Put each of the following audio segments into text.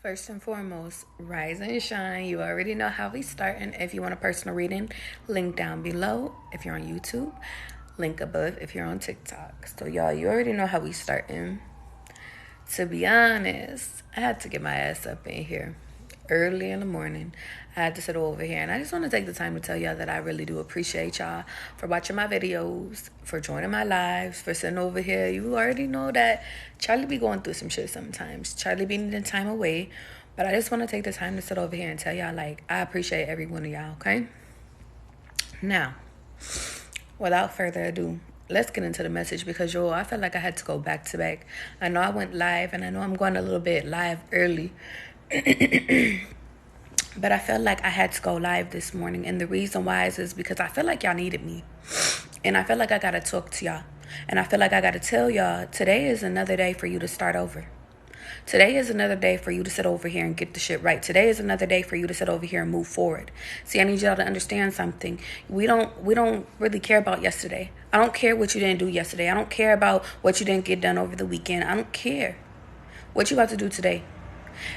First and foremost, rise and shine. You already know how we starting. If you want a personal reading, link down below. If you're on YouTube, link above if you're on TikTok. So y'all, you already know how we starting. To be honest, I had to get my ass up in here early in the morning. I had to sit over here, and I just want to take the time to tell y'all that I really do appreciate y'all for watching my videos, for joining my lives, for sitting over here. You already know that Charlie be going through some shit sometimes. Charlie be needing time away, but I just want to take the time to sit over here and tell y'all, like, I appreciate every one of y'all, okay? Now, without further ado, let's get into the message because, yo, I felt like I had to go back to back. I know I went live, and I know I'm going a little bit live early. But I felt like I had to go live this morning. And the reason why is because I feel like y'all needed me. And I feel like I got to talk to y'all. And I feel like I got to tell y'all, today is another day for you to start over. Today is another day for you to sit over here and get the shit right. Today is another day for you to sit over here and move forward. See, I need y'all to understand something. We don't really care about yesterday. I don't care what you didn't do yesterday. I don't care about what you didn't get done over the weekend. I don't care what you about to do today.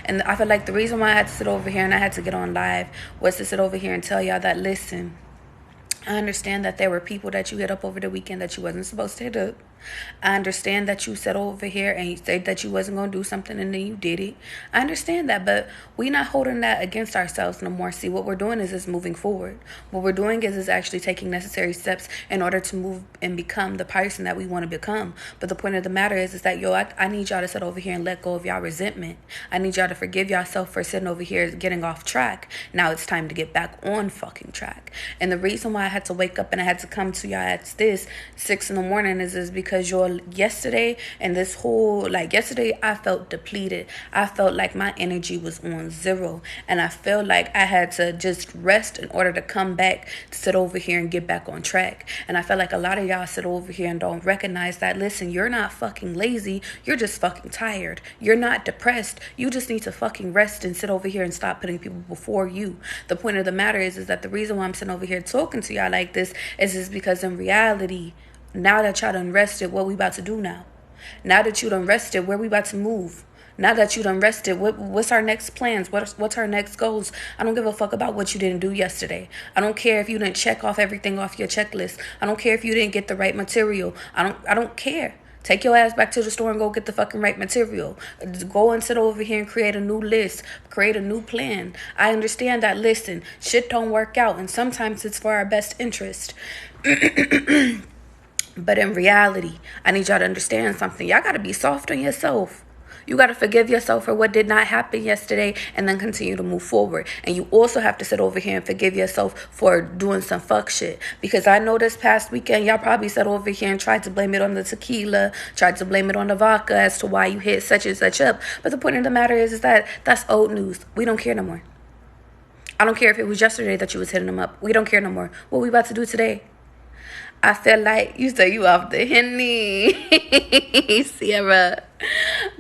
And I feel like the reason why I had to sit over here and I had to get on live was to sit over here and tell y'all that, listen, I understand that there were people that you hit up over the weekend that you wasn't supposed to hit up. I understand that you sat over here and you said that you wasn't going to do something and then you did it. I understand that, but we're not holding that against ourselves no more. See, what we're doing is moving forward. What we're doing is actually taking necessary steps in order to move and become the person that we want to become. But the point of the matter is that, yo, I need y'all to sit over here and let go of y'all resentment. I need y'all to forgive yourself for sitting over here getting off track. Now it's time to get back on fucking track. And the reason why I had to wake up and I had to come to y'all at this 6 in the morning is because your yesterday and this whole, like, yesterday I felt depleted. I felt like my energy was on zero, and I felt like I had to just rest in order to come back to sit over here and get back on track. And I felt like a lot of y'all sit over here and don't recognize that, listen, you're not fucking lazy, you're just fucking tired. You're not depressed, you just need to fucking rest and sit over here and stop putting people before you. The point of the matter is that the reason why I'm sitting over here talking to y'all like this is because in reality, now that y'all done rested, what we about to do now? Now that you done rested, where we about to move? Now that you done rested, what's our next plans? What's our next goals? I don't give a fuck about what you didn't do yesterday. I don't care if you didn't check off everything off your checklist. I don't care if you didn't get the right material. I don't care. Take your ass back to the store and go get the fucking right material. Go and sit over here and create a new list. Create a new plan. I understand that, listen, shit don't work out, and sometimes it's for our best interest. But in reality, I need y'all to understand something. Y'all got to be soft on yourself. You got to forgive yourself for what did not happen yesterday and then continue to move forward. And you also have to sit over here and forgive yourself for doing some fuck shit. Because I know this past weekend, y'all probably sat over here and tried to blame it on the tequila, tried to blame it on the vodka as to why you hit such and such up. But the point of the matter is that that's old news. We don't care no more. I don't care if it was yesterday that you was hitting them up. We don't care no more. What we about to do today? I feel like you say you off the Henny. Sierra.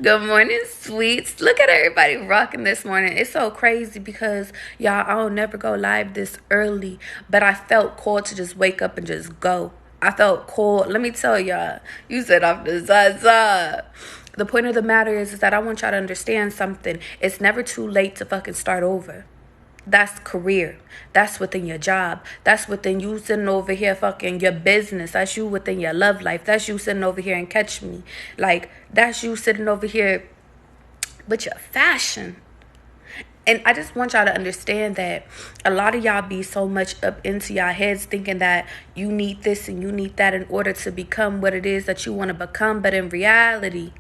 Good morning, sweets. Look at everybody rocking this morning. It's so crazy because, y'all, I'll never go live this early. But I felt called to just wake up and just go. I felt called. Let me tell y'all. You said off the Zaza. The point of the matter is that I want y'all to understand something. It's never too late to fucking start over. That's career. That's within your job. That's within you sitting over here fucking your business. That's you within your love life. That's you sitting over here and catch me. Like, that's you sitting over here with your fashion. And I just want y'all to understand that a lot of y'all be so much up into y'all heads thinking that you need this and you need that in order to become what it is that you want to become. But in reality,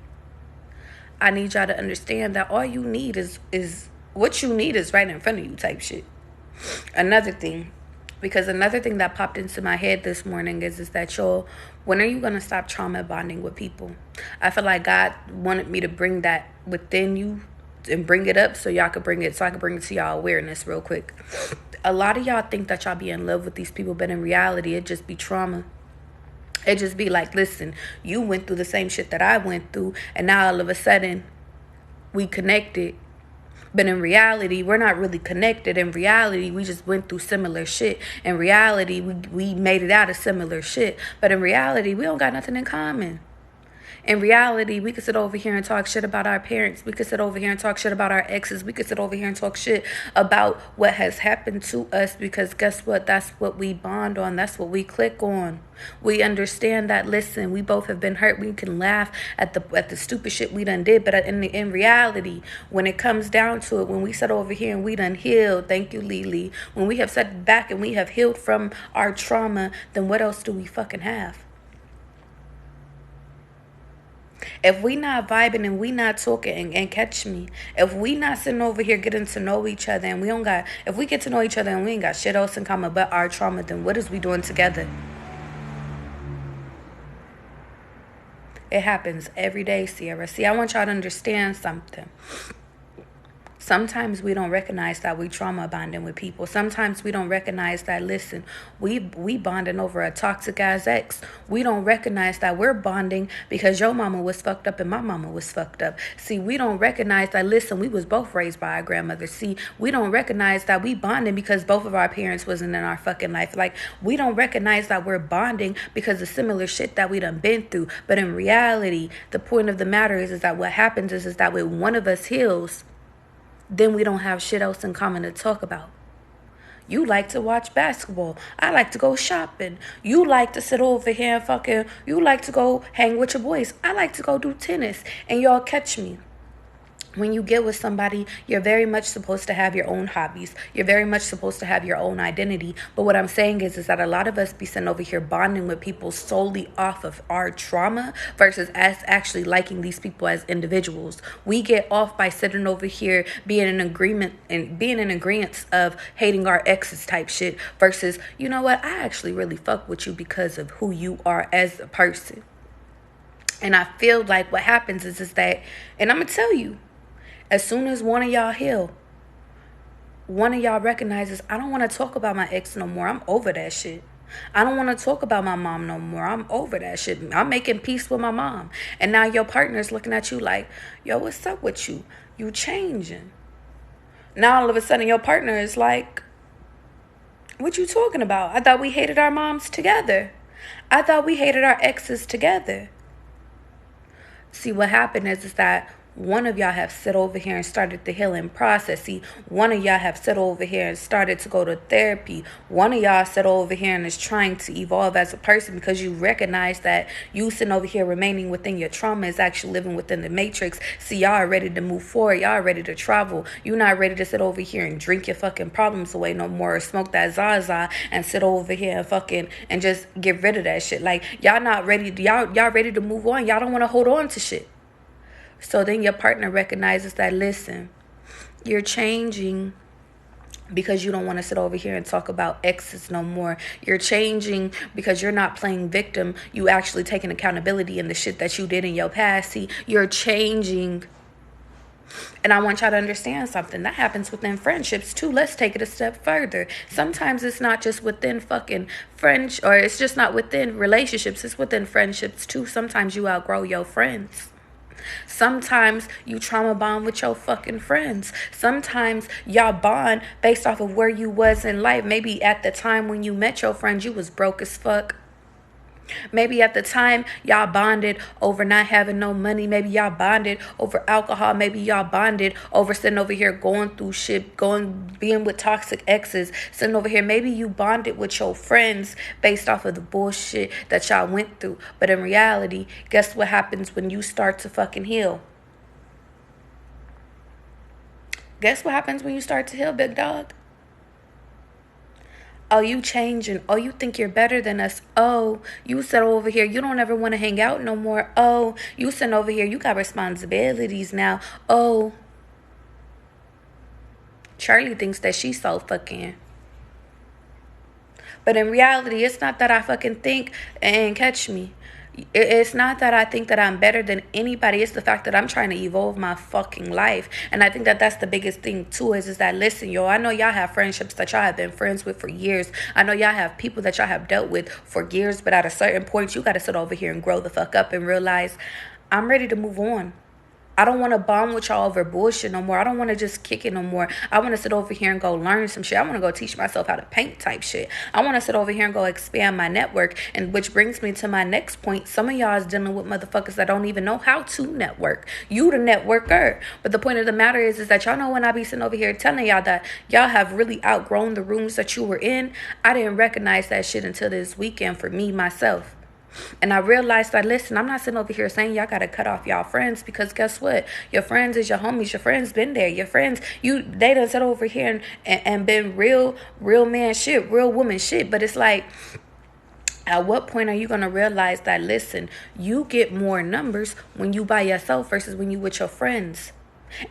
I need y'all to understand that all you need is what you need is right in front of you type shit. Another thing that popped into my head this morning is that, y'all, when are you going to stop trauma bonding with people? I feel like God wanted me to bring that within you and bring it up so I could bring it to y'all awareness real quick. A lot of y'all think that y'all be in love with these people, but in reality, it just be trauma. It just be like, listen, you went through the same shit that I went through, and now all of a sudden, we connected. But in reality, we're not really connected. In reality, we just went through similar shit. In reality, we made it out of similar shit. But in reality, we don't got nothing in common. In reality, we could sit over here and talk shit about our parents. We could sit over here and talk shit about our exes. We could sit over here and talk shit about what has happened to us, because guess what? That's what we bond on. That's what we click on. We understand that, listen, we both have been hurt. We can laugh at the stupid shit we done did. But in reality, when it comes down to it, when we sit over here and we done healed, thank you, Lily. When we have sat back and we have healed from our trauma, then what else do we fucking have? If we not vibing and we not talking, and catch me, if we not sitting over here getting to know each other and we don't got, if we get to know each other and we ain't got shit else in common but our trauma, then what is we doing together? It happens every day, Sierra. See, I want y'all to understand something. Sometimes we don't recognize that we trauma bonding with people. Sometimes we don't recognize that, listen, we bonding over a toxic ass ex. We don't recognize that we're bonding because your mama was fucked up and my mama was fucked up. See, we don't recognize that, listen, we was both raised by our grandmother. See, we don't recognize that we bonding because both of our parents wasn't in our fucking life. Like, we don't recognize that we're bonding because of similar shit that we done been through. But in reality, the point of the matter is that what happens is that when one of us heals, then we don't have shit else in common to talk about. You like to watch basketball. I like to go shopping. You like to sit over here and you like to go hang with your boys. I like to go do tennis. And y'all catch me. When you get with somebody, you're very much supposed to have your own hobbies. You're very much supposed to have your own identity. But what I'm saying is that a lot of us be sitting over here bonding with people solely off of our trauma versus us actually liking these people as individuals. We get off by sitting over here being in agreement of hating our exes type shit versus, you know what, I actually really fuck with you because of who you are as a person. And I feel like what happens is that, and I'm going to tell you, as soon as one of y'all heal, one of y'all recognizes, I don't want to talk about my ex no more. I'm over that shit. I don't want to talk about my mom no more. I'm over that shit. I'm making peace with my mom. And now your partner's looking at you like, yo, what's up with you? You changing. Now all of a sudden your partner is like, what you talking about? I thought we hated our moms together. I thought we hated our exes together. See, what happened is that one of y'all have sit over here and started the healing process. See, one of y'all have sit over here and started to go to therapy. One of y'all sit over here and is trying to evolve as a person because you recognize that you sitting over here remaining within your trauma is actually living within the matrix. See, y'all are ready to move forward. Y'all are ready to travel. You're not ready to sit over here and drink your fucking problems away no more or smoke that Zaza and sit over here and just get rid of that shit. Like, y'all not ready. Y'all ready to move on. Y'all don't want to hold on to shit. So then your partner recognizes that, listen, you're changing because you don't want to sit over here and talk about exes no more. You're changing because you're not playing victim. You actually taking accountability in the shit that you did in your past. See, you're changing. And I want y'all to understand something. That happens within friendships too. Let's take it a step further. Sometimes it's not just within fucking friends, or it's just not within relationships. It's within friendships too. Sometimes you outgrow your friends. Sometimes you trauma bond with your fucking friends. Sometimes y'all bond based off of where you was in life. Maybe at the time when you met your friends, you was broke as fuck. Maybe at the time y'all bonded over not having no money. Maybe y'all bonded over alcohol. Maybe y'all bonded over sitting over here going through shit, being with toxic exes, sitting over here. Maybe you bonded with your friends based off of the bullshit that y'all went through. But in reality, guess what happens when you start to fucking heal? Guess what happens when you start to heal, big dog? Oh, you changing. Oh, you think you're better than us. Oh, you sit over here. You don't ever want to hang out no more. Oh, you sit over here. You got responsibilities now. Oh, Charlie thinks that she's so fucking. But in reality, it's not that I fucking think, and catch me. It's not that I think that I'm better than anybody. It's the fact that I'm trying to evolve my fucking life. And I think that that's the biggest thing too is that, listen, yo, I know y'all have friendships that y'all have been friends with for years. I know y'all have people that y'all have dealt with for years. But at a certain point, you got to sit over here and grow the fuck up and realize I'm ready to move on. I don't want to bond with y'all over bullshit no more. I don't want to just kick it no more. I want to sit over here and go learn some shit. I want to go teach myself how to paint type shit. I want to sit over here and go expand my network. And which brings me to my next point. Some of y'all is dealing with motherfuckers that don't even know how to network. You the networker. But the point of the matter is that y'all know when I be sitting over here telling y'all that y'all have really outgrown the rooms that you were in. I didn't recognize that shit until this weekend for me, myself. And I realized that, listen, I'm not sitting over here saying y'all got to cut off y'all friends, because guess what? Your friends is your homies. Your friends been there. Your friends, they done sit over here and been real man shit, real woman shit. But it's like, at what point are you going to realize that, listen, you get more numbers when you by yourself versus when you with your friends?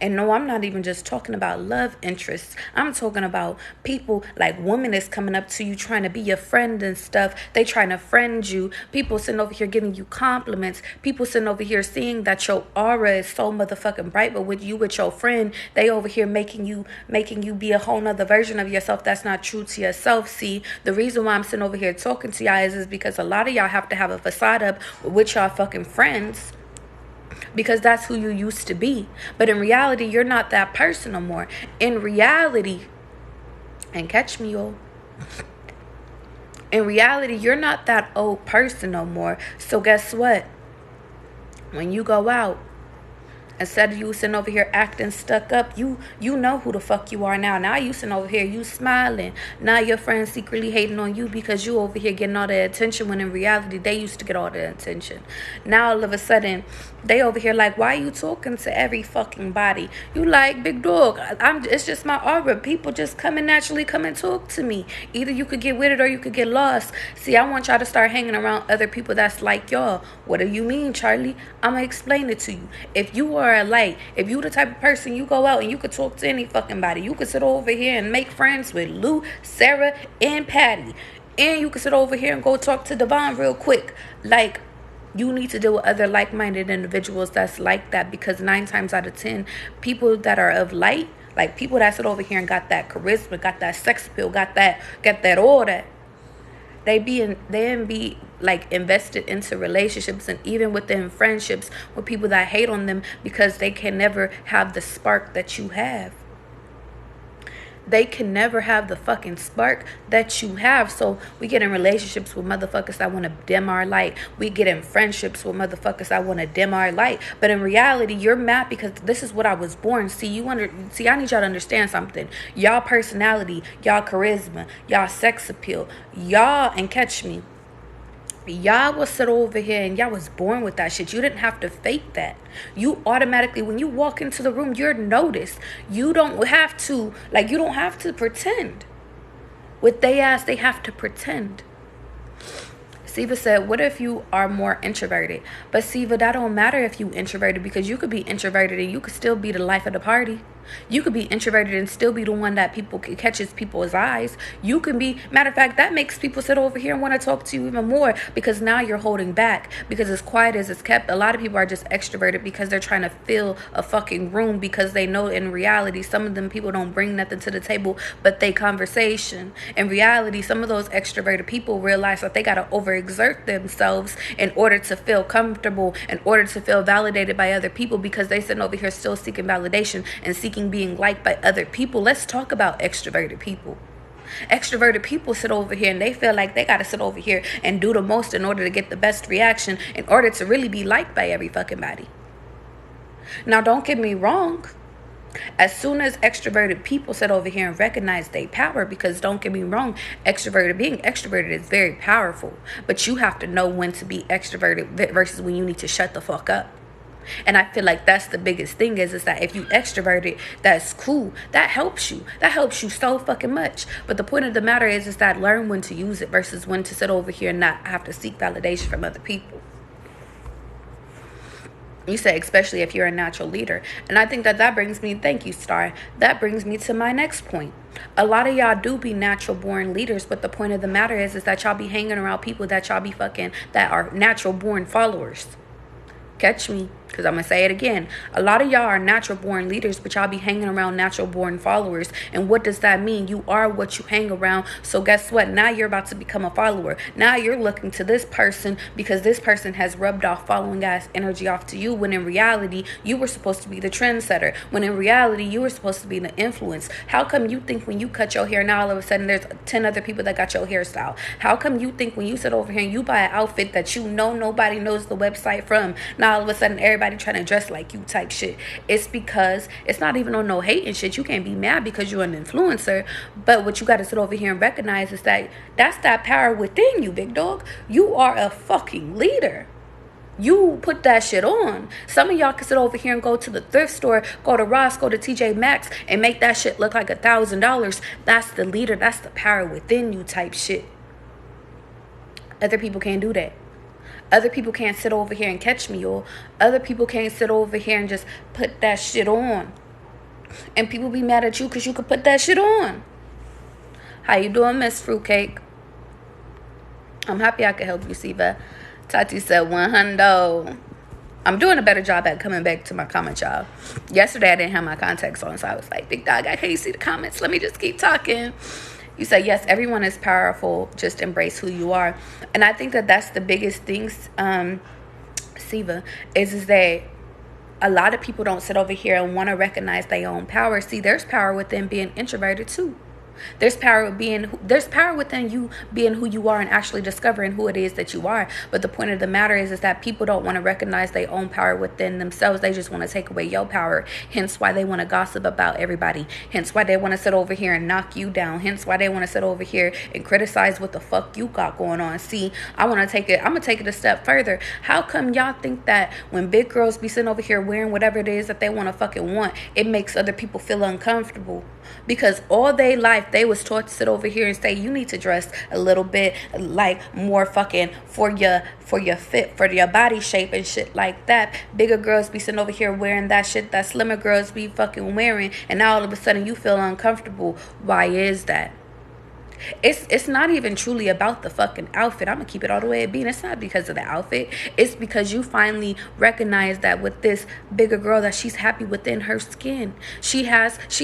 And no, I'm not even just talking about love interests. I'm talking about people like women is coming up to you trying to be your friend and stuff. They trying to friend you. People sitting over here giving you compliments. People sitting over here seeing that your aura is so motherfucking bright, but with your friend, they over here making you be a whole nother version of yourself that's not true to yourself. See, the reason why I'm sitting over here talking to y'all is because a lot of y'all have to have a facade up with y'all fucking friends, because that's who you used to be. But in reality, you're not that person no more. In reality, and catch me, y'all. In reality, you're not that old person no more. So guess what? When you go out, instead of you sitting over here acting stuck up, you know who the fuck you are now. Now you sitting over here, you smiling. Now your friends secretly hating on you because you over here getting all the attention, when in reality, they used to get all the attention. Now all of a sudden, they over here like, why you talking to every fucking body? You like, big dog, it's just my aura. People just come and naturally come and talk to me. Either you could get with it or you could get lost. See, I want y'all to start hanging around other people that's like y'all. What do you mean, Charlie? I'm gonna explain it to you. If you are a light, if you the type of person, you go out and you could talk to any fucking body. You could sit over here and make friends with Lou, Sarah, and Patty. And you could sit over here and go talk to Devon real quick. Like, you need to deal with other like-minded individuals that's like that, because 9 times out of 10, people that are of light, like people that sit over here and got that charisma, got that sex appeal, got that all that, they be like invested into relationships, and even within friendships with people that hate on them because they can never have the spark that you have. They can never have the fucking spark that you have. So we get in relationships with motherfuckers that want to dim our light. We get in friendships with motherfuckers that want to dim our light. But in reality, you're mad because this is what I was born. See, I need y'all to understand something. Y'all personality, y'all charisma, y'all sex appeal, y'all, and catch me, y'all was sit over here and y'all was born with that shit. You didn't have to fake that. You automatically, when you walk into the room, you're noticed. You don't have to pretend. With they ass, they have to pretend. Siva said, what if you are more introverted? But Siva, that don't matter if you introverted, because you could be introverted and you could still be the life of the party. You could be introverted and still be the one that catches people's eyes. You can be, matter of fact, that makes people sit over here and want to talk to you even more, because now you're holding back, because as quiet as it's kept, a lot of people are just extroverted because they're trying to fill a fucking room, because they know in reality, some of them people don't bring nothing to the table but they conversation. In reality, some of those extroverted people realize that they got to overexert themselves in order to feel comfortable, in order to feel validated by other people, because they sitting over here still seeking validation and seeking being liked by other people. Let's talk about extroverted people. Extroverted people sit over here and they feel like they got to sit over here and do the most in order to get the best reaction, in order to really be liked by every fucking body. Now, don't get me wrong. As soon as extroverted people sit over here and recognize their power, because don't get me wrong, being extroverted is very powerful, but you have to know when to be extroverted versus when you need to shut the fuck up. And I feel like that's the biggest thing is that if you extroverted, that's cool. That helps you. That helps you so fucking much. But the point of the matter is that learn when to use it versus when to sit over here and not have to seek validation from other people. You say, especially if you're a natural leader. And I think that brings me, thank you, Star. That brings me to my next point. A lot of y'all do be natural born leaders, but the point of the matter is that y'all be hanging around people that y'all be fucking, that are natural born followers. Catch me. Because I'm going to say it again. A lot of y'all are natural born leaders, but y'all be hanging around natural born followers. And what does that mean? You are what you hang around. So guess what? Now you're about to become a follower. Now you're looking to this person because this person has rubbed off following ass energy off to you, when in reality, you were supposed to be the trendsetter. When in reality, you were supposed to be the influence. How come you think when you cut your hair, now all of a sudden there's 10 other people that got your hairstyle? How come you think when you sit over here and you buy an outfit that you know nobody knows the website from, now all of a sudden everybody trying to dress like you type shit? It's because it's not even on no hate and shit. You can't be mad because you're an influencer, but what you got to sit over here and recognize is that that's that power within you, big dog. You are a fucking leader. You put that shit on. Some of y'all can sit over here and go to the thrift store, go to Ross, go to TJ Maxx, and make that shit look like $1,000. That's the leader. That's the power within you type shit. Other people can't do that. Other people can't sit over here and catch me, or other people can't sit over here and just put that shit on. And people be mad at you because you could put that shit on. How you doing, Miss Fruitcake? I'm happy I could help you, Siva. Tati said 100. I'm doing a better job at coming back to my comments, y'all. Yesterday I didn't have my contacts on, so I was like, big dog, I can't see the comments. Let me just keep talking. You said, yes, everyone is powerful. Just embrace who you are. And I think that that's the biggest thing, Siva, is that a lot of people don't sit over here and want to recognize their own power. See, there's power within being introverted too. There's power within you being who you are and actually discovering who it is that you are. But the point of the matter is that people don't want to recognize their own power within themselves. They just want to take away your power. Hence why they want to gossip about everybody. Hence why they want to sit over here and knock you down. Hence why they want to sit over here and criticize what the fuck you got going on. See, I'm gonna take it a step further. How come y'all think that when big girls be sitting over here wearing whatever it is that they want to fucking want, it makes other people feel uncomfortable? Because all day life they was taught to sit over here and say you need to dress a little bit like more fucking for your fit, for your body shape and shit like that. Bigger girls be sitting over here wearing that shit that slimmer girls be fucking wearing, and now all of a sudden you feel uncomfortable. Why is that? It's not even truly about the fucking outfit. I'm gonna keep it all the way at being. It's not because of the outfit. It's because you finally recognize that with this bigger girl that she's happy within her skin. She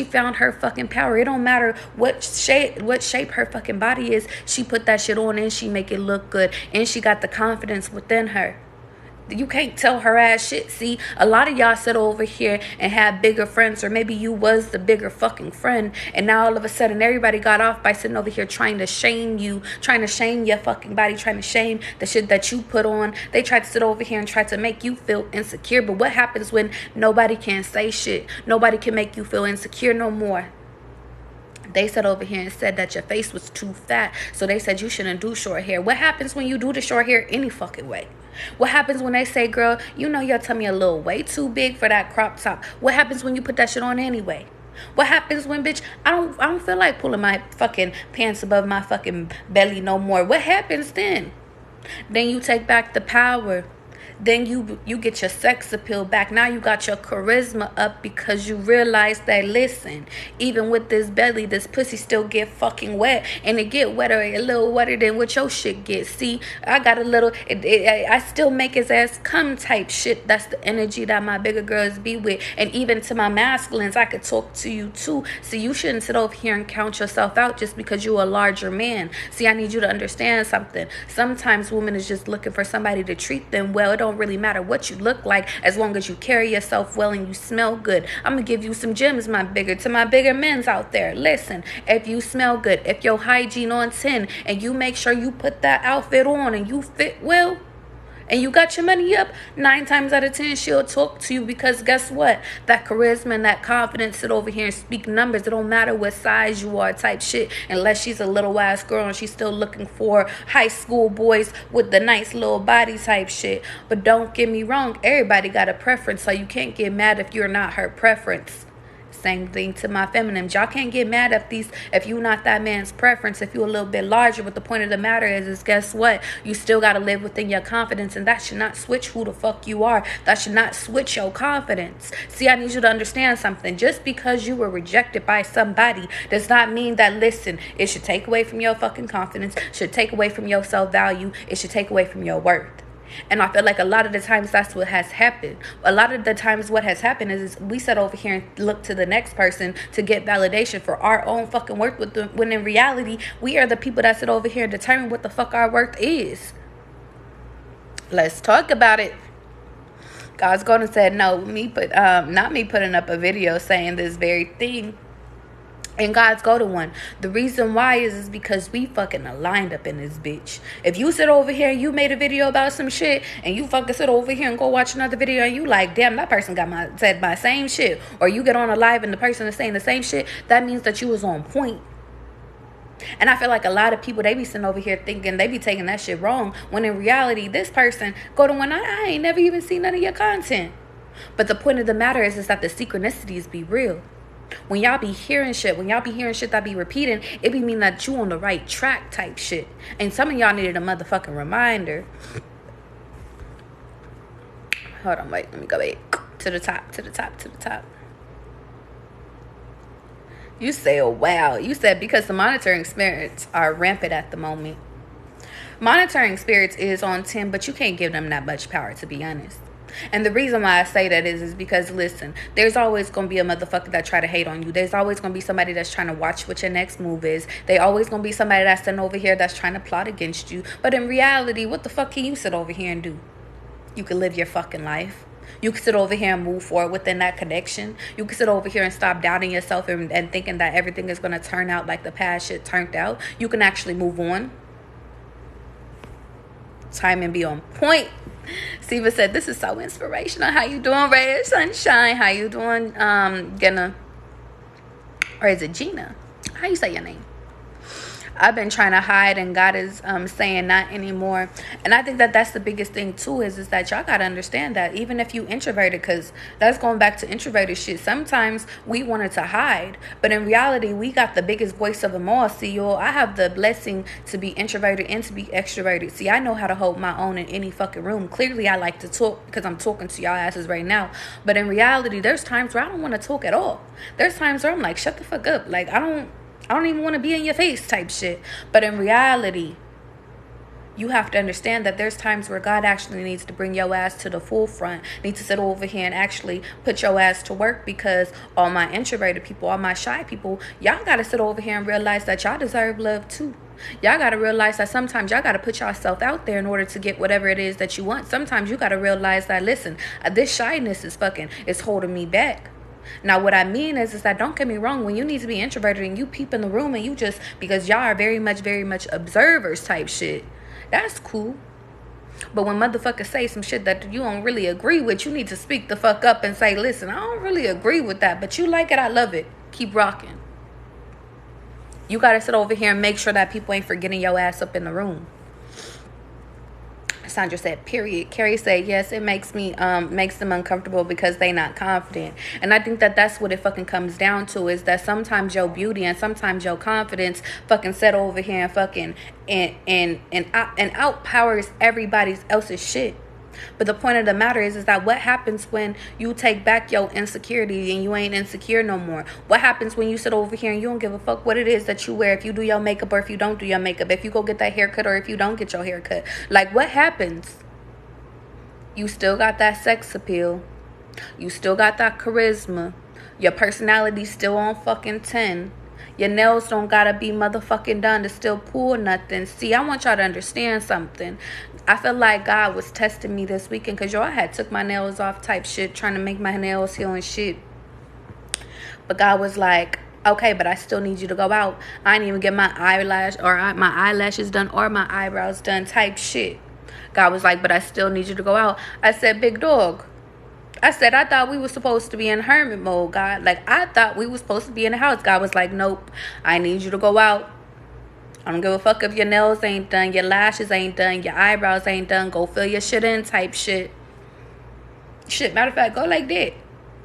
found her fucking power. It don't matter what shape her fucking body is. She put that shit on and she make it look good, and she got the confidence within her. You can't tell her ass shit. See, a lot of y'all sit over here and have bigger friends, or maybe you was the bigger fucking friend, and now all of a sudden everybody got off by sitting over here trying to shame you, trying to shame your fucking body, trying to shame the shit that you put on. They tried to sit over here and try to make you feel insecure. But what happens when nobody can say shit? Nobody can make you feel insecure no more. They sat over here and said that your face was too fat, so they said you shouldn't do short hair. What happens when you do the short hair any fucking way? What happens when they say, girl, you know your tummy a little way too big for that crop top? What happens when you put that shit on anyway? What happens when, bitch, I don't feel like pulling my fucking pants above my fucking belly no more? What happens then? Then you take back the power. Then you get your sex appeal back. Now you got your charisma up because you realize that, listen, even with this belly, this pussy still get fucking wet, and it get wetter, a little wetter than what your shit gets. See, I got a little, I still make his ass come type shit. That's the energy that my bigger girls be with. And even to my masculines, I could talk to you too. See, you shouldn't sit over here and count yourself out just because you're a larger man. See, I need you to understand something. Sometimes women is just looking for somebody to treat them well. It don't really matter what you look like as long as you carry yourself well and you smell good. I'm gonna give you some gems, to my bigger men's out there. Listen, if you smell good, if your hygiene on 10, and you make sure you put that outfit on and you fit well, and you got your money up, 9 times out of 10 she'll talk to you, because guess what? That charisma and that confidence sit over here and speak numbers. It don't matter what size you are type shit, unless she's a little ass girl and she's still looking for high school boys with the nice little body type shit. But don't get me wrong, everybody got a preference, so you can't get mad if you're not her preference. Same thing to my feminines. Y'all can't get mad if you're not that man's preference, if you're a little bit larger. But the point of the matter is guess what? You still got to live within your confidence, and that should not switch who the fuck you are. That should not switch your confidence. See, I need you to understand something. Just because you were rejected by somebody does not mean that, listen, it should take away from your fucking confidence, should take away from your self-value, it should take away from your worth. And I feel like a lot of the times that's what has happened. A lot of the times what has happened is we sit over here and look to the next person to get validation for our own fucking worth, when in reality, we are the people that sit over here and determine what the fuck our worth is. Let's talk about it. God's going to say, no, not me putting up a video saying this very thing. And God's go to one. The reason why is because we fucking aligned up in this bitch. If you sit over here and you made a video about some shit, and you fucking sit over here and go watch another video, and you like, damn, that person said my same shit, or you get on a live and the person is saying the same shit, that means that you was on point. And I feel like a lot of people, they be sitting over here thinking they be taking that shit wrong, when in reality, this person go to one, I ain't never even seen none of your content. But the point of the matter is that the synchronicities be real. When y'all be hearing shit, that be repeating, it be mean that you on the right track type shit. And some of y'all needed a motherfucking reminder. Hold on, wait, let me go back to the top. You say, oh wow. You said because the monitoring spirits are rampant at the moment. Monitoring spirits is on 10, but you can't give them that much power, to be honest. And the reason why I say that is because, listen, there's always going to be a motherfucker that try to hate on you. There's always going to be somebody that's trying to watch what your next move is. They always going to be somebody that's sitting over here that's trying to plot against you. But in reality, what the fuck can you sit over here and do? You can live your fucking life. You can sit over here and move forward within that connection. You can sit over here and stop doubting yourself and thinking that everything is going to turn out like the past shit turned out. You can actually move on. Time and be on point. Siva said, this is so inspirational. How you doing, Ray Sunshine? How you doing, Gina? Or is it Gina? How you say your name? I've been trying to hide, and God is saying not anymore. And I think that that's the biggest thing too, is that y'all gotta understand that even if you introverted, because that's going back to introverted shit, sometimes we wanted to hide, but in reality we got the biggest voice of them all. See, y'all, I have the blessing to be introverted and to be extroverted. See, I know how to hold my own in any fucking room. Clearly I like to talk because I'm talking to y'all asses right now, but in reality there's times where I don't want to talk at all. There's times where I'm like, shut the fuck up. Like, I don't even want to be in your face type shit. But in reality, you have to understand that there's times where God actually needs to bring your ass to the forefront, needs to sit over here and actually put your ass to work, because all my introverted people, all my shy people, y'all got to sit over here and realize that y'all deserve love too. Y'all got to realize that sometimes y'all got to put yourself out there in order to get whatever it is that you want. Sometimes you got to realize that, listen, this shyness is holding me back. Now, what I mean is that, don't get me wrong, when you need to be introverted and you peep in the room and you just, because y'all are very much observers type shit, that's cool. But when motherfuckers say some shit that you don't really agree with, you need to speak the fuck up and say, listen, I don't really agree with that, but you like it, I love it. Keep rocking. You got to sit over here and make sure that people ain't forgetting your ass up in the room. Sandra said, period. Carrie said, yes, it makes them uncomfortable because they not confident. And I think that that's what it fucking comes down to, is that sometimes your beauty and sometimes your confidence fucking set over here and fucking and outpowers everybody else's shit. But the point of the matter is that what happens when you take back your insecurity and you ain't insecure no more? What happens when you sit over here and you don't give a fuck what it is that you wear, if you do your makeup or if you don't do your makeup, if you go get that haircut or if you don't get your haircut? Like, what happens? You still got that sex appeal. You still got that charisma. Your personality's still on fucking 10. Your nails don't gotta be motherfucking done to still pull nothing. See, I want y'all to understand something. I feel like God was testing me this weekend, because y'all had took my nails off type shit, trying to make my nails heal and shit. But God was like, okay, but I still need you to go out. I didn't even get my eyelashes done or my eyebrows done type shit. God was like, but I still need you to go out. I said, big dog. I said, I thought we were supposed to be in hermit mode, God. Like, I thought we were supposed to be in the house. God was like, nope, I need you to go out. I don't give a fuck if your nails ain't done, your lashes ain't done, your eyebrows ain't done. Go fill your shit in type shit. Shit, matter of fact, go like that.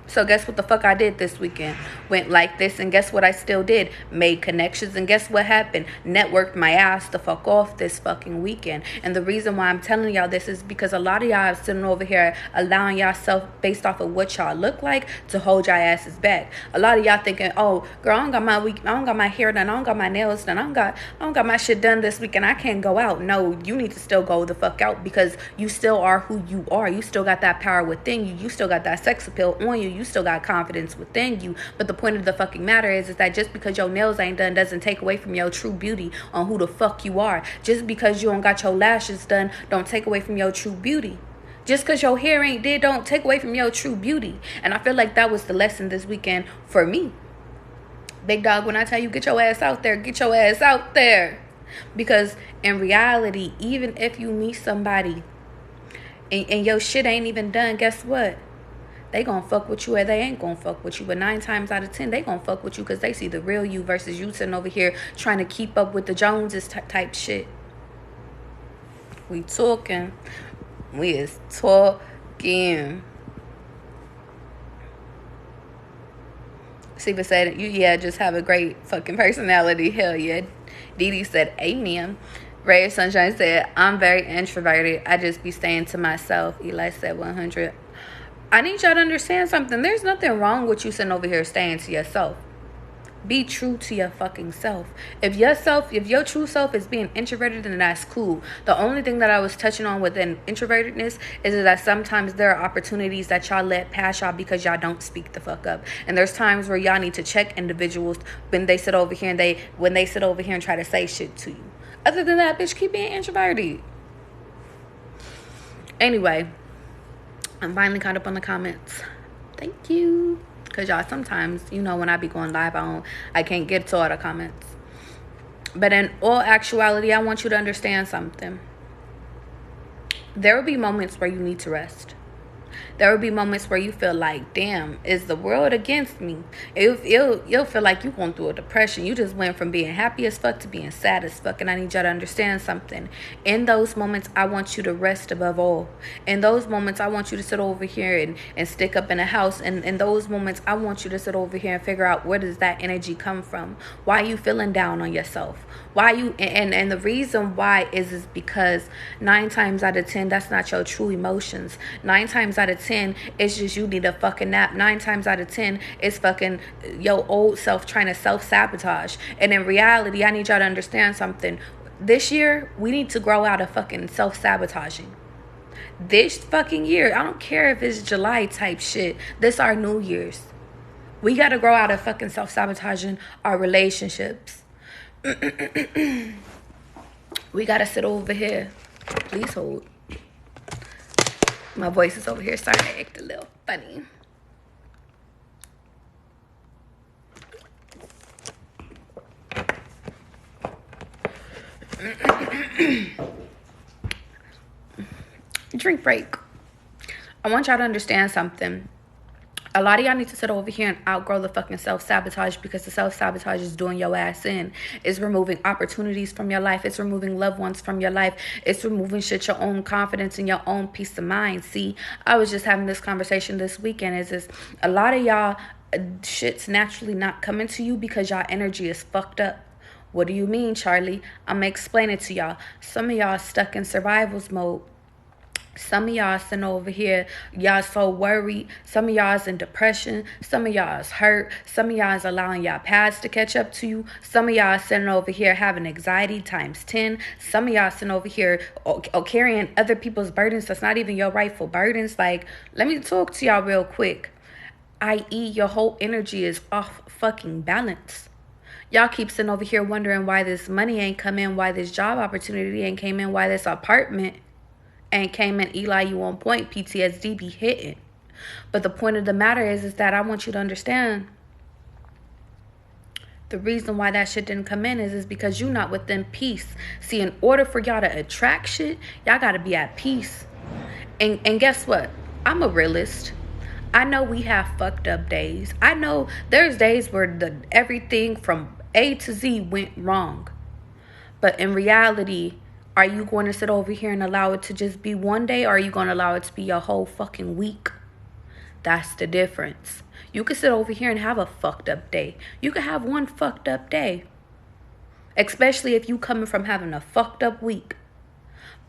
So guess what the fuck I did this weekend? Went like this, and guess what I still did? Made connections, and guess what happened? Networked my ass the fuck off this fucking weekend. And the reason why I'm telling y'all this is because a lot of y'all are sitting over here allowing yourself, based off of what y'all look like, to hold y'all asses back. A lot of y'all thinking, oh girl, I don't got my hair done, I don't got my nails done, I don't got my shit done this weekend, I can't go out. No, you need to still go the fuck out, because you still are who you are. You still got that power within you. You still got that sex appeal on you. You still got confidence within you. But the point of the fucking matter is that just because your nails ain't done doesn't take away from your true beauty on who the fuck you are. Just because you don't got your lashes done don't take away from your true beauty. Just because your hair ain't did don't take away from your true beauty. And I feel like that was the lesson this weekend for me. Big dog, when I tell you get your ass out there, get your ass out there. Because in reality, even if you meet somebody and your shit ain't even done, guess what? They gonna fuck with you or they ain't gonna fuck with you. But 9 times out of 10, they gonna fuck with you because they see the real you versus you sitting over here trying to keep up with the Joneses type shit. We talking. We is talking. Siva said, yeah, just have a great fucking personality. Hell yeah. Dee said, amen. Ray Sunshine said, I'm very introverted. I just be staying to myself. Eli said 100. I need y'all to understand something. There's nothing wrong with you sitting over here staying to yourself. Be true to your fucking self. If your true self is being introverted, then that's cool. The only thing that I was touching on within introvertedness is that sometimes there are opportunities that y'all let pass y'all because y'all don't speak the fuck up. And there's times where y'all need to check individuals when they sit over here and try to say shit to you. Other than that, bitch, keep being introverted. Anyway, I'm finally caught up on the comments. Thank you. Because y'all, sometimes, when I be going live, I can't get to all the comments. But in all actuality, I want you to understand something. There will be moments where you need to rest. There will be moments where you feel like, damn, is the world against me? You'll feel like you're going through a depression. You just went from being happy as fuck to being sad as fuck. And I need y'all to understand something. In those moments, I want you to rest above all. In those moments, I want you to sit over here and stick up in a house. And in those moments, I want you to sit over here and figure out, where does that energy come from? Why are you feeling down on yourself? And the reason why is because 9 times out of 10, that's not your true emotions. 9 times out of 10, it's just you need a fucking nap. 9 times out of 10, it's fucking your old self trying to self-sabotage. And in reality, I need y'all to understand something. This year, we need to grow out of fucking self-sabotaging. This fucking year, I don't care if it's July type shit. This our New Year's. We got to grow out of fucking self-sabotaging our relationships. We got to sit over here. Please hold. My voice is over here starting to act a little funny. Drink break. I want y'all to understand something. A lot of y'all need to sit over here and outgrow the fucking self-sabotage, because the self-sabotage is doing your ass in. It's removing opportunities from your life. It's removing loved ones from your life. It's removing your own confidence and your own peace of mind. See, I was just having this conversation this weekend. Is a lot of y'all shit's naturally not coming to you because y'all energy is fucked up. What do you mean, Charlie? I'm gonna explain it to y'all. Some of y'all stuck in survival's mode. Some of y'all sitting over here, y'all so worried. Some of y'all is in depression. Some of y'all is hurt. Some of y'all is allowing y'all past to catch up to you. Some of y'all sitting over here having anxiety times 10. Some of y'all sitting over here carrying other people's burdens that's not even your rightful burdens. Like, let me talk to y'all real quick. I.e., your whole energy is off fucking balance. Y'all keep sitting over here wondering why this money ain't come in, why this job opportunity ain't came in, why this apartment ain't came in. Eli, you on point. PTSD be hitting. But the point of the matter is that I want you to understand the reason why that shit didn't come in is because you not within peace. See, in order for y'all to attract shit, y'all got to be at peace. And guess what? I'm a realist. I know we have fucked up days. I know there's days where everything from A to Z went wrong. But in reality, are you going to sit over here and allow it to just be one day, or are you going to allow it to be your whole fucking week? That's the difference. You could sit over here and have a fucked up day. You could have one fucked up day. Especially if you coming from having a fucked up week.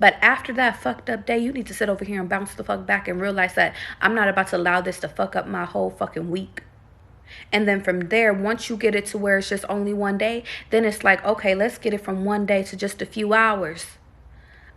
But after that fucked up day, you need to sit over here and bounce the fuck back and realize that I'm not about to allow this to fuck up my whole fucking week. And then from there, once you get it to where it's just only one day, then it's like, okay, let's get it from one day to just a few hours.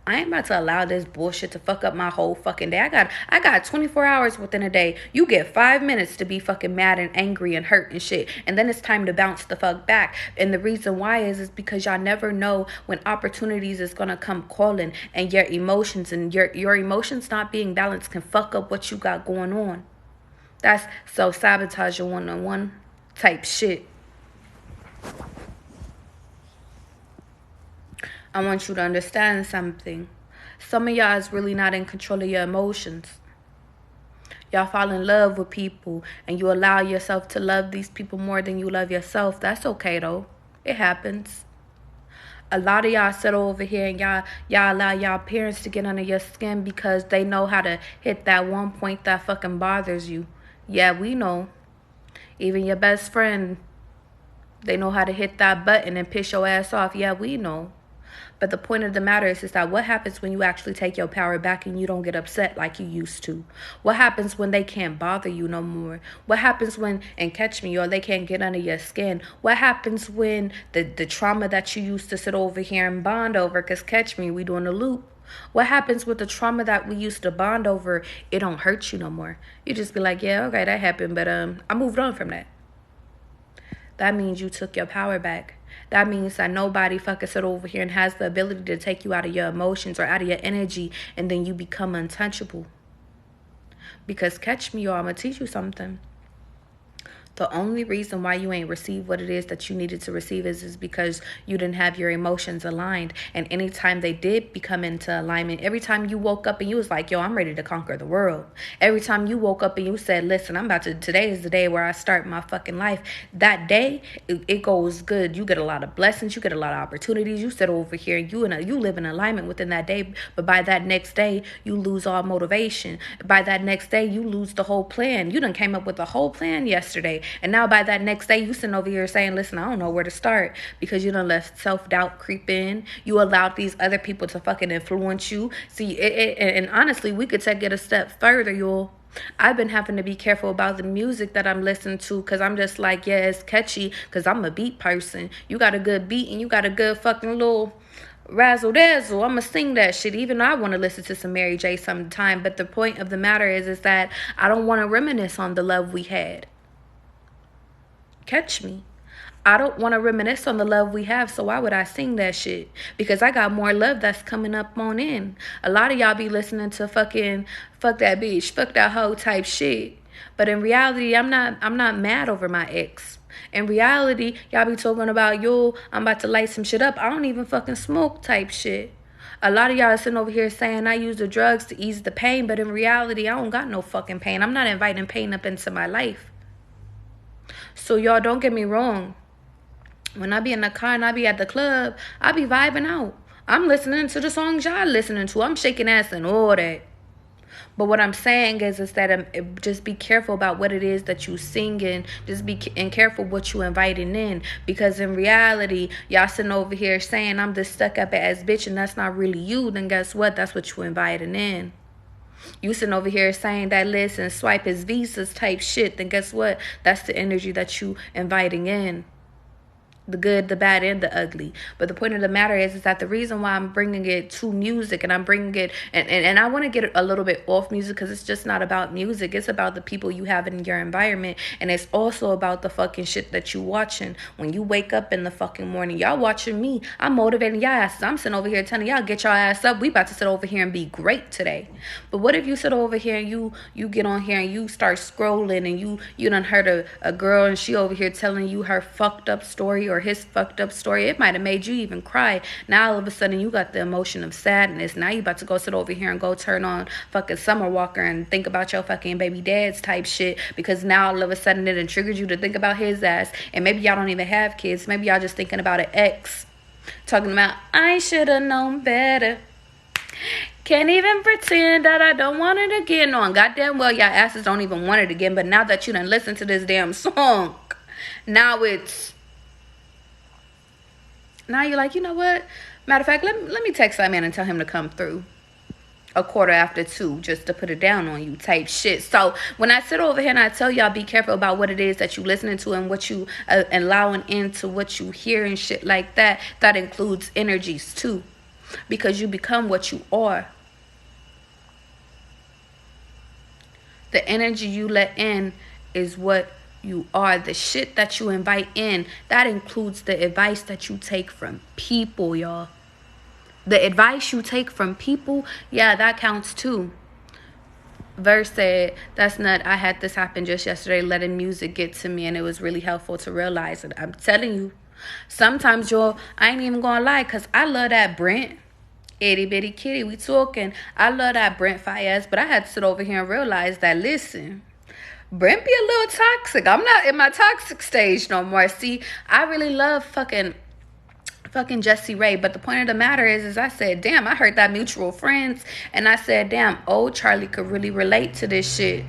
I ain't about to allow this bullshit to fuck up my whole fucking day. I got 24 hours within a day. You get 5 minutes to be fucking mad and angry and hurt and shit. And then it's time to bounce the fuck back. And the reason why is because y'all never know when opportunities is gonna come calling, and your emotions and your emotions not being balanced can fuck up what you got going on. That's self-sabotage one-on-one type shit. I want you to understand something. Some of y'all is really not in control of your emotions. Y'all fall in love with people and you allow yourself to love these people more than you love yourself. That's okay though. It happens. A lot of y'all sit over here and y'all allow y'all parents to get under your skin because they know how to hit that one point that fucking bothers you. Yeah, we know. Even your best friend, they know how to hit that button and piss your ass off. Yeah, we know. But the point of the matter is that what happens when you actually take your power back and you don't get upset like you used to? What happens when they can't bother you no more? What happens when, and catch me, or they can't get under your skin? What happens when the trauma that you used to sit over here and bond over, because catch me, we doing a loop. What happens with the trauma that we used to bond over? It don't hurt you no more. You just be like, yeah, okay, that happened, but I moved on from that. That means you took your power back. That means that nobody fucking sit over here and has the ability to take you out of your emotions or out of your energy, and then you become untouchable. Because catch me, y'all, I'm going to teach you something. The only reason why you ain't received what it is that you needed to receive is because you didn't have your emotions aligned. And anytime they did become into alignment, every time you woke up and you was like, yo, I'm ready to conquer the world. Every time you woke up and you said, listen, today is the day where I start my fucking life. That day, it goes good. You get a lot of blessings. You get a lot of opportunities. You sit over here and you live in alignment within that day. But by that next day, you lose all motivation. By that next day, you lose the whole plan. You done came up with a whole plan yesterday. And now by that next day, you sitting over here saying, listen, I don't know where to start, because you done let self-doubt creep in. You allowed these other people to fucking influence you. See, and honestly, we could take it a step further, y'all. I've been having to be careful about the music that I'm listening to, because I'm just like, yeah, it's catchy, because I'm a beat person. You got a good beat and you got a good fucking little razzle dazzle. I'ma sing that shit, even though I want to listen to some Mary J sometime. But the point of the matter is that I don't want to reminisce on the love we had. Catch me. I don't want to reminisce on the love we have, so why would I sing that shit? Because I got more love that's coming up on in. A lot of y'all be listening to fucking fuck that bitch, fuck that hoe type shit. But in reality, I'm not mad over my ex. In reality, y'all be talking about, yo, I'm about to light some shit up. I don't even fucking smoke type shit. A lot of y'all are sitting over here saying I use the drugs to ease the pain, but in reality, I don't got no fucking pain. I'm not inviting pain up into my life. So y'all, don't get me wrong. When I be in the car and I be at the club, I be vibing out. I'm listening to the songs y'all listening to. I'm shaking ass and all that. But what I'm saying is that just be careful about what it is that you singing. Just be careful what you inviting in. Because in reality, y'all sitting over here saying I'm this stuck up ass bitch and that's not really you. Then guess what? That's what you inviting in. You sitting over here saying that listen, swipe his visas type shit. Then guess what? That's the energy that you inviting in. The good, the bad, and the ugly. But the point of the matter is that the reason why I'm bringing it to music, and I'm bringing it, and I want to get a little bit off music, because it's just not about music. It's about the people you have in your environment, and it's also about the fucking shit that you watching. When you wake up in the fucking morning, y'all watching me. I'm motivating y'all asses. I'm sitting over here telling y'all, get y'all ass up. We about to sit over here and be great today. But what if you sit over here and you get on here and you start scrolling, and you done heard a girl and she over here telling you her fucked up story or his fucked up story. It might have made you even cry. Now all of a sudden you got the emotion of sadness. Now you about to go sit over here and go turn on fucking Summer Walker and think about your fucking baby dad's type shit, because now all of a sudden it done triggered you to think about his ass. And maybe y'all don't even have kids. Maybe y'all just thinking about an ex, talking about I should have known better. Can't even pretend that I don't want it again. No, goddamn well, y'all asses don't even want it again. But now that you done listened to this damn song, now you're like, you know what? Matter of fact, let me text that man and tell him to come through 2:15, just to put it down on you type shit. So when I sit over here and I tell y'all be careful about what it is that you listening to and what you allowing into what you hear and shit like that, that includes energies too, because you become what you are. The energy you let in is what you are. The shit that you invite in, that includes the advice that you take from people, y'all. The advice you take from people, yeah, that counts too. Verse said, that's not, I had this happen just yesterday, letting music get to me, and it was really helpful to realize it. I'm telling you, sometimes, y'all, I ain't even gonna lie, because I love that Brent. Itty bitty kitty, we talking. I love that Brent Fayez, but I had to sit over here and realize that, listen, Brent be a little toxic. I'm not in my toxic stage no more. See, I really love fucking Jessie Ray, but the point of the matter is I said, damn, I heard that Mutual Friends, and I said, damn, old Charlie could really relate to this shit.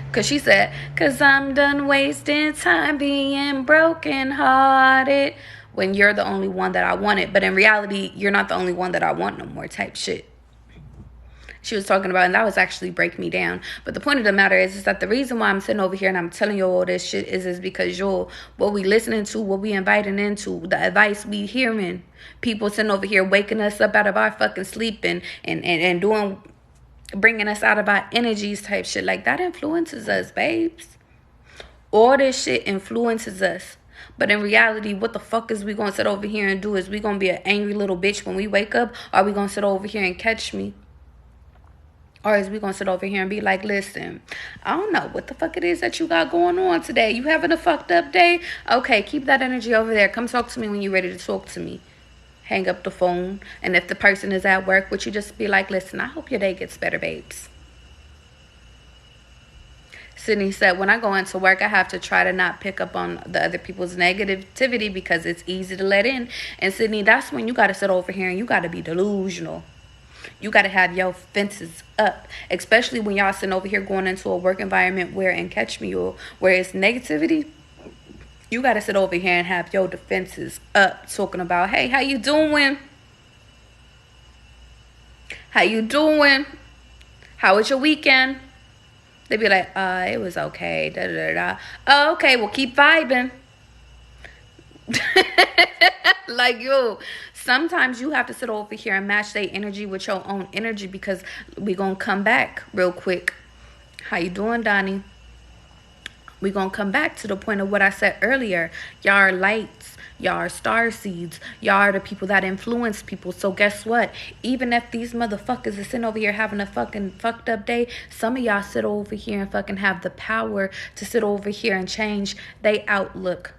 Because she said, because I'm done wasting time being broken hearted, when you're the only one that I wanted. But in reality, you're not the only one that I want no more type shit. She was talking about, and that was actually break me down. But the point of the matter is that the reason why I'm sitting over here and I'm telling you all this shit is because what we listening to, what we inviting into, the advice we hearing, people sitting over here waking us up out of our fucking sleep and doing, bringing us out of our energies type shit. Like, that influences us, babes. All this shit influences us. But in reality, what the fuck is we going to sit over here and do? Is we going to be an angry little bitch when we wake up? Or are we going to sit over here and catch me? Or is we going to sit over here and be like, listen, I don't know what the fuck it is that you got going on today. You having a fucked up day? Okay, keep that energy over there. Come talk to me when you're ready to talk to me. Hang up the phone. And if the person is at work, would you just be like, listen, I hope your day gets better, babes. Sydney said, when I go into work, I have to try to not pick up on the other people's negativity because it's easy to let in. And Sydney, that's when you got to sit over here and you got to be delusional. You got to have your fences up, especially when y'all sitting over here going into a work environment where, and catch me, where it's negativity. You got to sit over here and have your defenses up, talking about, hey, how you doing? How you doing? How was your weekend? They be like, it was okay. Da, da, da, da. Oh, okay, well, keep vibing. Like, yo, sometimes you have to sit over here and match their energy with your own energy, because we gonna come back real quick. How you doing, Donnie? We gonna come back to the point of what I said earlier. Y'all are lights. Y'all are star seeds. Y'all are the people that influence people. So guess what? Even if these motherfuckers are sitting over here having a fucking fucked up day, some of y'all sit over here and fucking have the power to sit over here and change their outlook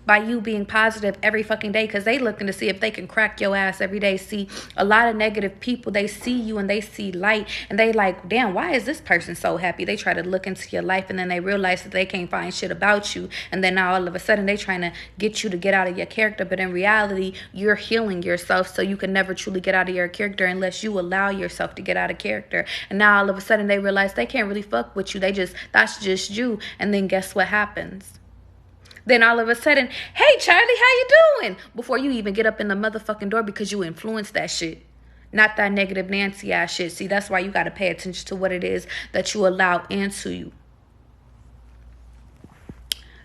by you being positive every fucking day, because they looking to see if they can crack your ass every day. See, a lot of negative people, they see you and they see light and they like, damn, why is this person so happy? They try to look into your life and then they realize that they can't find shit about you, and then now all of a sudden they trying to get you to get out of your character. But in reality, you're healing yourself, so you can never truly get out of your character unless you allow yourself to get out of character. And now all of a sudden they realize they can't really fuck with you. That's just you. And then guess what happens? Then all of a sudden, hey, Charlie, how you doing? Before you even get up in the motherfucking door, because you influenced that shit. Not that negative Nancy ass shit. See, that's why you got to pay attention to what it is that you allow into you.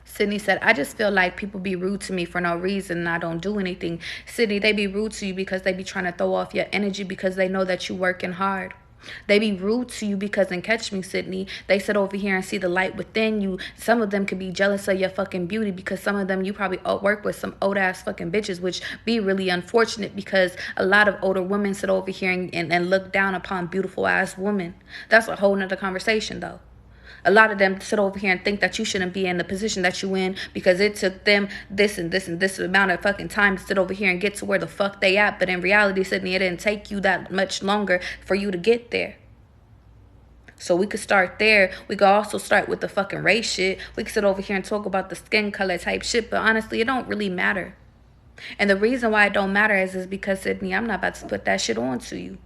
Sydney said, I just feel like people be rude to me for no reason and I don't do anything. Sydney, they be rude to you because they be trying to throw off your energy because they know that you working hard. They be rude to you because, and catch me, Sydney, they sit over here and see the light within you. Some of them could be jealous of your fucking beauty, because some of them you probably work with some old ass fucking bitches, which be really unfortunate, because a lot of older women sit over here and look down upon beautiful ass women. That's a whole nother conversation though. A lot of them sit over here and think that you shouldn't be in the position that you in because it took them this and this and this amount of fucking time to sit over here and get to where the fuck they at. But in reality, Sydney, it didn't take you that much longer for you to get there. So we could start there. We could also start with the fucking race shit. We could sit over here and talk about the skin color type shit. But honestly, it don't really matter. And the reason why it don't matter is because, Sydney, I'm not about to put that shit on to you.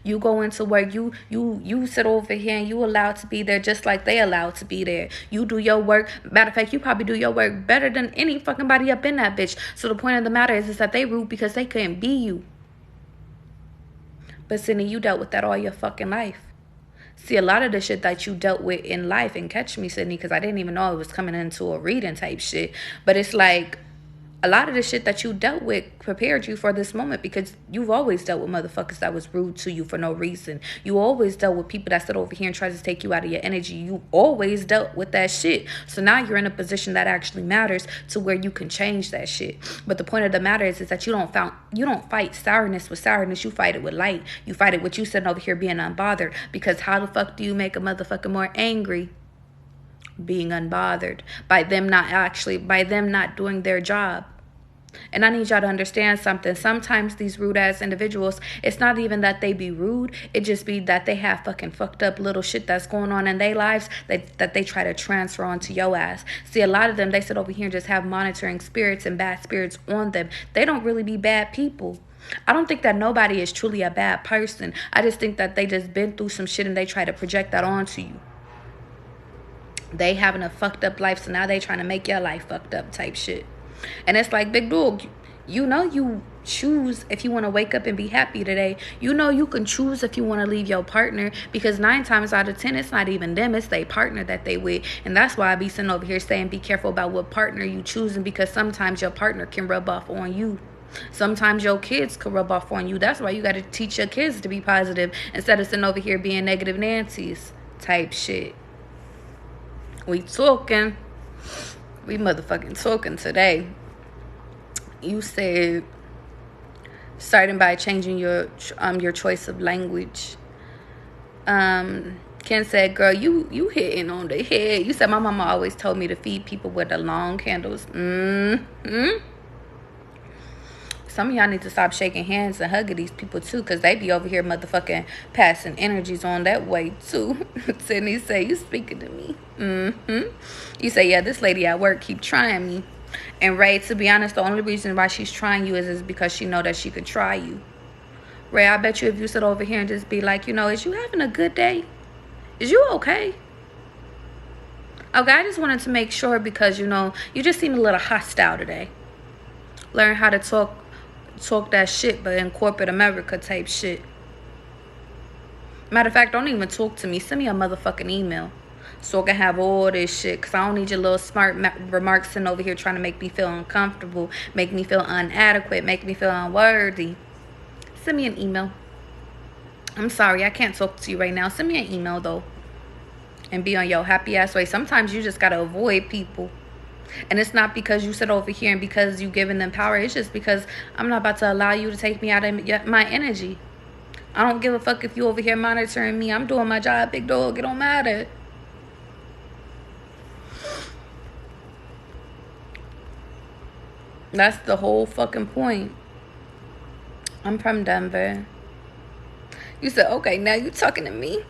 You go into work, you sit over here and you allowed to be there just like they allowed to be there. You do your work. Matter of fact, you probably do your work better than any fucking body up in that bitch. So the point of the matter is that they rude because they couldn't be you. But Sydney, you dealt with that all your fucking life. See, a lot of the shit that you dealt with in life, and catch me, Sydney, because I didn't even know it was coming into a reading type shit. But it's like, a lot of the shit that you dealt with prepared you for this moment, because you've always dealt with motherfuckers that was rude to you for no reason. You always dealt with people that sit over here and try to take you out of your energy. You always dealt with that shit. So now you're in a position that actually matters to where you can change that shit. But the point of the matter is that you don't fight sourness with sourness. You fight it with light. You fight it with you sitting over here being unbothered. Because how the fuck do you make a motherfucker more angry? Being unbothered by them not doing their job. And I need y'all to understand something. Sometimes these rude ass individuals, it's not even that they be rude, it just be that they have fucking fucked up little shit that's going on in their lives that they try to transfer onto your ass. See, a lot of them, they sit over here and just have monitoring spirits and bad spirits on them. They don't really be bad people. I don't think that nobody is truly a bad person. I just think that they just been through some shit and they try to project that onto you. They having a fucked up life, so now they trying to make your life fucked up type shit. And it's like, big dog, you know you choose if you want to wake up and be happy today. You know you can choose if you want to leave your partner, because 9 times out of 10, it's not even them, it's their partner that they with. And that's why I be sitting over here saying be careful about what partner you choosing, because sometimes your partner can rub off on you. Sometimes your kids could rub off on you. That's why you got to teach your kids to be positive instead of sitting over here being negative Nancy's type shit. We talking. We motherfucking talking today. You said starting by changing your choice of language. Ken said, girl, you hitting on the head. You said my mama always told me to feed people with the long candles. Some of y'all need to stop shaking hands and hugging these people too, because they be over here motherfucking passing energies on that way too. Sydney say, you speaking to me. You say, yeah, this lady at work keep trying me. And Ray, to be honest, the only reason why she's trying you is because she know that she could try you. Ray, I bet you if you sit over here and just be like, you know, is you having a good day? Is you okay? Okay, I just wanted to make sure because, you know, you just seem a little hostile today. Learn how to talk that shit, but in corporate America type shit. Matter of fact, don't even talk to me. Send me a motherfucking email so I can have all this shit, because I don't need your little smart remarks sitting over here trying to make me feel uncomfortable, make me feel inadequate, make me feel unworthy. Send me an email. I'm sorry, I can't talk to you right now. Send me an email though, and be on your happy ass way. Sometimes you just gotta avoid people. And it's not because you sit over here and because you giving them power. It's just because I'm not about to allow you to take me out of my energy. I don't give a fuck if you over here monitoring me. I'm doing my job, big dog. It don't matter. That's the whole fucking point. I'm from Denver. You said, okay, now you talking to me?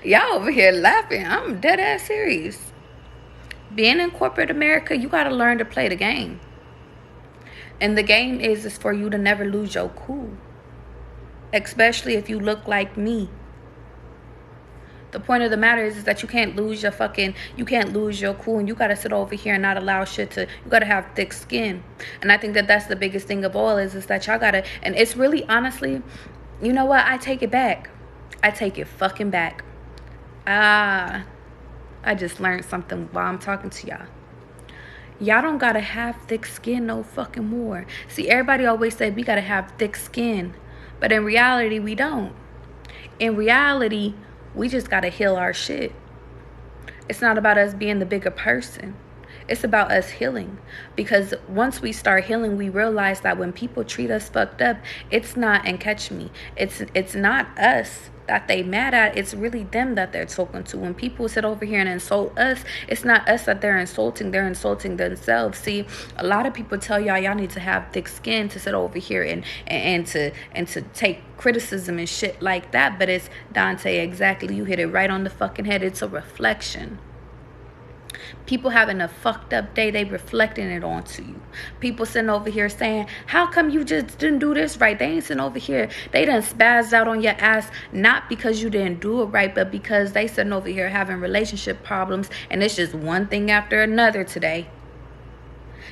Y'all over here laughing. I'm dead ass serious. Being in corporate America, you got to learn to play the game. And the game is for you to never lose your cool. Especially if you look like me. The point of the matter is that you can't lose your cool, and you got to sit over here and not allow shit to, you got to have thick skin. And I think that that's the biggest thing of all is that y'all got to, and it's really honestly, you know what? I take it back. I take it fucking back. I just learned something while I'm talking to y'all. Y'all don't got to have thick skin no fucking more. See, everybody always say we got to have thick skin. But in reality, we don't. In reality, we just got to heal our shit. It's not about us being the bigger person. It's about us healing. Because once we start healing, we realize that when people treat us fucked up, it's not, and catch me, it's not us that they mad at. It's really them that they're talking to. When people sit over here and insult us, it's not us that they're insulting themselves. See, a lot of people tell y'all need to have thick skin to sit over here and to take criticism and shit like that. But it's Dante, exactly, you hit it right on the fucking head. It's a reflection. People having a fucked up day, they reflecting it onto you. People sitting over here saying, how come you just didn't do this right? They ain't sitting over here. They done spazzed out on your ass, not because you didn't do it right, but because they sitting over here having relationship problems, and it's just one thing after another today.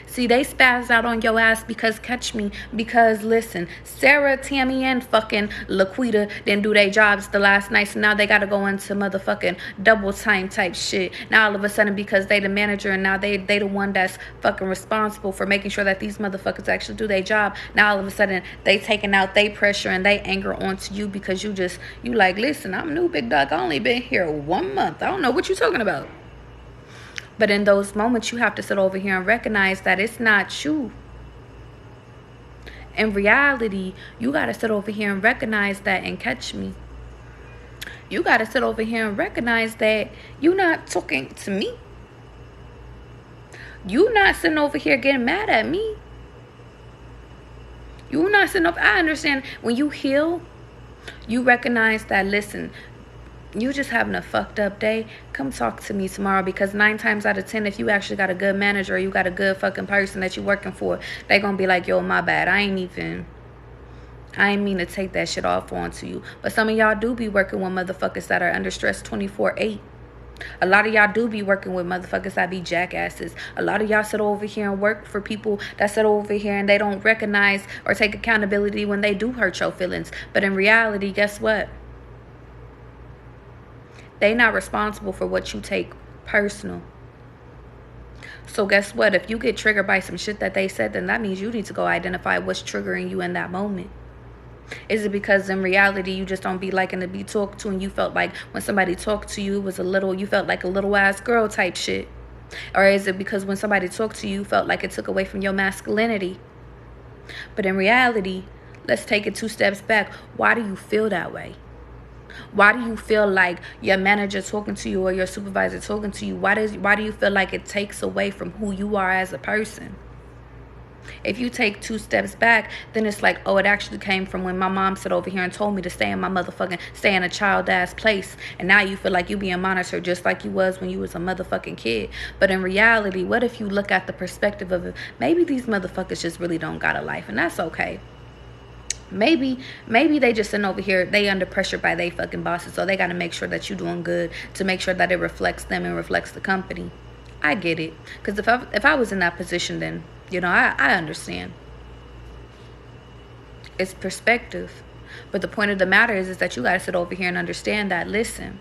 See, they spazzed out on your ass because, catch me, because listen, Sarah, Tammy, and fucking Laquita didn't do their jobs the last night, so now they gotta go into motherfucking double time type shit. Now all of a sudden, because they the manager and now they the one that's fucking responsible for making sure that these motherfuckers actually do their job, now all of a sudden they taking out they pressure and they anger onto you because you like, listen, I'm new, big dog, I only been here 1 month, I don't know what you talking about. But in those moments, you have to sit over here and recognize that it's not you. In reality, you got to sit over here and recognize that, and catch me. You got to sit over here and recognize that you're not talking to me. You not sitting over here getting mad at me. You not sitting up. I understand when you heal, you recognize that, listen, you just having a fucked up day, come talk to me tomorrow, because 9 times out of 10, if you actually got a good manager or you got a good fucking person that you're working for, they gonna be like, yo, my bad, I ain't mean to take that shit off onto you. But some of y'all do be working with motherfuckers that are under stress 24/8. A lot of y'all do be working with motherfuckers that be jackasses. A lot of y'all sit over here and work for people that sit over here and they don't recognize or take accountability when they do hurt your feelings. But in reality, guess what? They not responsible for what you take personal. So guess what? If you get triggered by some shit that they said, then that means you need to go identify what's triggering you in that moment. Is it because in reality you just don't be liking to be talked to, and you felt like when somebody talked to you, it was you felt like a little ass girl type shit? Or is it because when somebody talked to you, you felt like it took away from your masculinity? But in reality, let's take it 2 steps back. Why do you feel that way? Why do you feel like your manager talking to you or your supervisor talking to you? Why do you feel like it takes away from who you are as a person? If you take 2 steps back, then it's like, oh, it actually came from when my mom sat over here and told me to stay in a child-ass place. And now you feel like you being monitored just like you was when you was a motherfucking kid. But in reality, what if you look at the perspective of it? Maybe these motherfuckers just really don't got a life, and that's okay. Maybe they just sitting over here, they under pressure by they fucking bosses, so they got to make sure that you doing good to make sure that it reflects them and reflects the company. I get it, because if I was in that position, then I understand. It's perspective. But the point of the matter is that you got to sit over here and understand that, listen,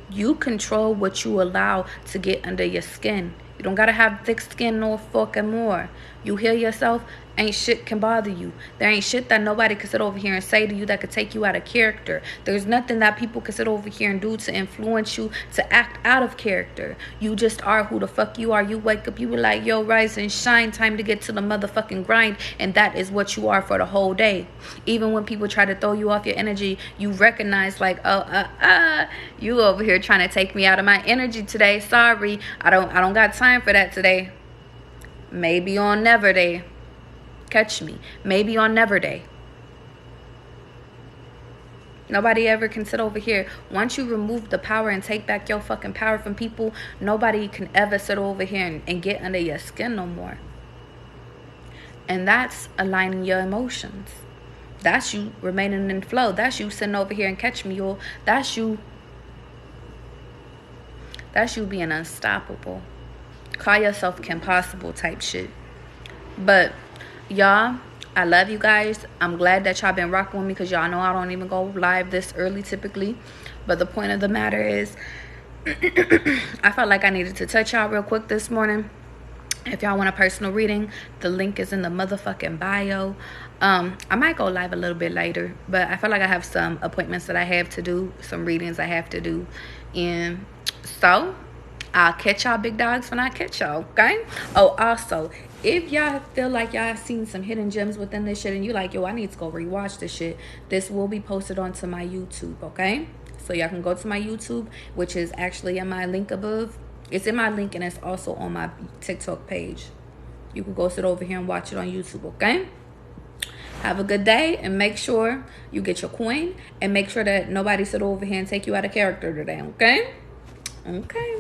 you control what you allow to get under your skin. You don't got to have thick skin no fucking more. You heal yourself, ain't shit can bother you. There ain't shit that nobody can sit over here and say to you that could take you out of character. There's nothing that people can sit over here and do to influence you to act out of character. You just are who the fuck you are. You wake up, you be like, yo, rise and shine, time to get to the motherfucking grind. And that is what you are for the whole day. Even when people try to throw you off your energy, you recognize like, you over here trying to take me out of my energy today. Sorry, I don't got time for that today. Maybe on Never Day. Catch me. Maybe on Never Day. Nobody ever can sit over here. Once you remove the power and take back your fucking power from people, nobody can ever sit over here and get under your skin no more. And that's aligning your emotions. That's you remaining in flow. That's you sitting over here and catch me, y'all. That's you being unstoppable. Call yourself Kim Possible type shit. But y'all, I love you guys. I'm glad that y'all been rocking with me, because y'all know I don't even go live this early typically. But the point of the matter is, I felt like I needed to touch y'all real quick this morning. If y'all want a personal reading, the link is in the motherfucking bio. I might go live a little bit later, but I feel like I have some appointments that I have to do, some readings I have to do. And so I'll catch y'all big dogs when I catch y'all, okay? Oh, also, if y'all feel like y'all have seen some hidden gems within this shit and you like, yo, I need to go rewatch this shit, this will be posted onto my YouTube, okay? So y'all can go to my YouTube, which is actually in my link above. It's in my link, and it's also on my TikTok page. You can go sit over here and watch it on YouTube, okay? Have a good day, and make sure you get your coin, and make sure that nobody sit over here and take you out of character today, okay? Okay.